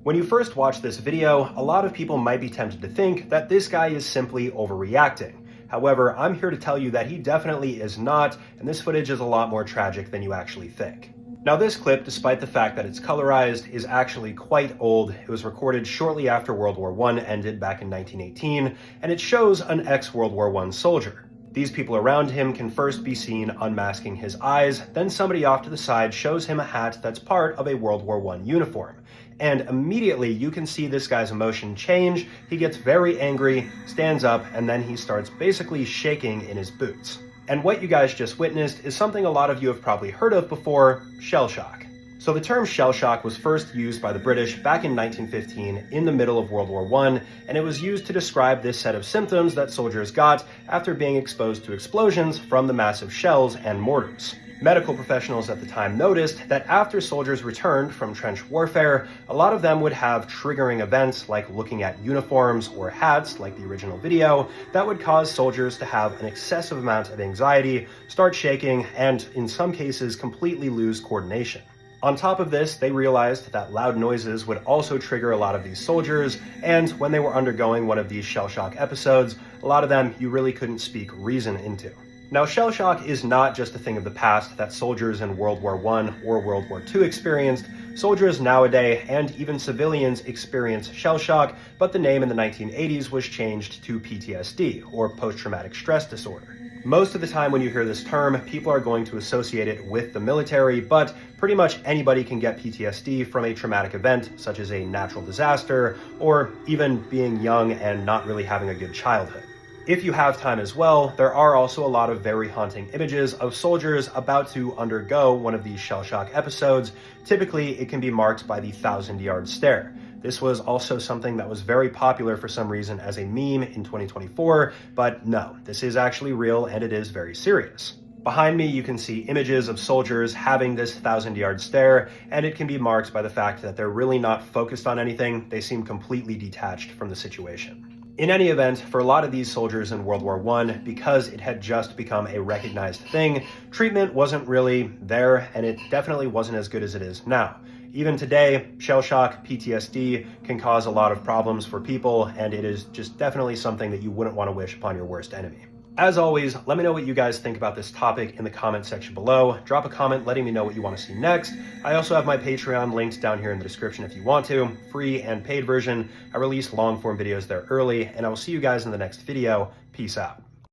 When you first watch this video, a lot of people might be tempted to think that this guy is simply overreacting. However, I'm here to tell you that he definitely is not, and this footage is a lot more tragic than you actually think. Now this clip, despite the fact that it's colorized, is actually quite old. It was recorded shortly after World War I ended back in 1918, and it shows an ex-World War I soldier. These people around him can first be seen unmasking his eyes, then somebody off to the side shows him a hat that's part of a World War I uniform. And immediately you can see this guy's emotion change. He gets very angry, stands up, and then he starts basically shaking in his boots. And what you guys just witnessed is something a lot of you have probably heard of before: shell shock. So the term shell shock was first used by the British back in 1915 in the middle of World War I, and it was used to describe this set of symptoms that soldiers got after being exposed to explosions from the massive shells and mortars. Medical professionals at the time noticed that after soldiers returned from trench warfare, a lot of them would have triggering events like looking at uniforms or hats, like the original video, that would cause soldiers to have an excessive amount of anxiety, start shaking, and in some cases completely lose coordination. On top of this, they realized that loud noises would also trigger a lot of these soldiers, and when they were undergoing one of these shell shock episodes, a lot of them you really couldn't speak reason into. Now, shell shock is not just a thing of the past that soldiers in World War I or World War II experienced. Soldiers nowadays and even civilians experience shell shock, but the name in the 1980s was changed to PTSD, or post-traumatic stress disorder. Most of the time when you hear this term, people are going to associate it with the military, but pretty much anybody can get PTSD from a traumatic event, such as a natural disaster, or even being young and not really having a good childhood. If you have time as well, there are also a lot of very haunting images of soldiers about to undergo one of these shell shock episodes. Typically, it can be marked by the 1,000-yard stare. This was also something that was very popular for some reason as a meme in 2024, but no, this is actually real and it is very serious. Behind me, you can see images of soldiers having this 1,000-yard stare, and it can be marked by the fact that they're really not focused on anything. They seem completely detached from the situation. In any event, for a lot of these soldiers in World War I, because it had just become a recognized thing, treatment wasn't really there, and it definitely wasn't as good as it is now. Even today, shell shock, PTSD, can cause a lot of problems for people, and it is just definitely something that you wouldn't want to wish upon your worst enemy. As always, let me know what you guys think about this topic in the comment section below. Drop a comment letting me know what you want to see next. I also have my Patreon linked down here in the description if you want to. Free and paid version. I release long form videos there early, and I will see you guys in the next video. Peace out.